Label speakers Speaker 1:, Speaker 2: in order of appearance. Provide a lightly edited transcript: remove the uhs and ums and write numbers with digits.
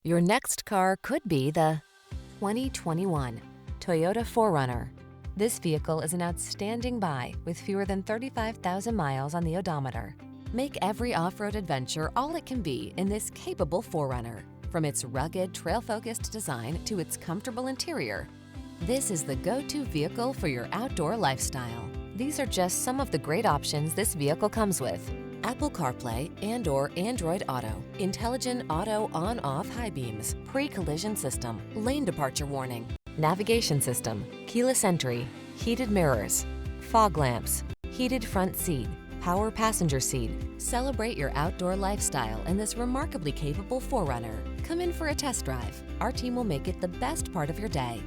Speaker 1: Your next car could be the 2021 Toyota 4Runner. This vehicle is an outstanding buy with fewer than 35,000 miles on the odometer. Make every off-road adventure all it can be in this capable 4Runner. From its rugged, trail-focused design to its comfortable interior, this is the go-to vehicle for your outdoor lifestyle. These are just some of the great options this vehicle comes with: Apple CarPlay and/or Android Auto, intelligent auto on-off high beams, pre-collision system, lane departure warning, navigation system, keyless entry, heated mirrors, fog lamps, heated front seat, power passenger seat. Celebrate your outdoor lifestyle in this remarkably capable 4Runner. Come in for a test drive. Our team will make it the best part of your day.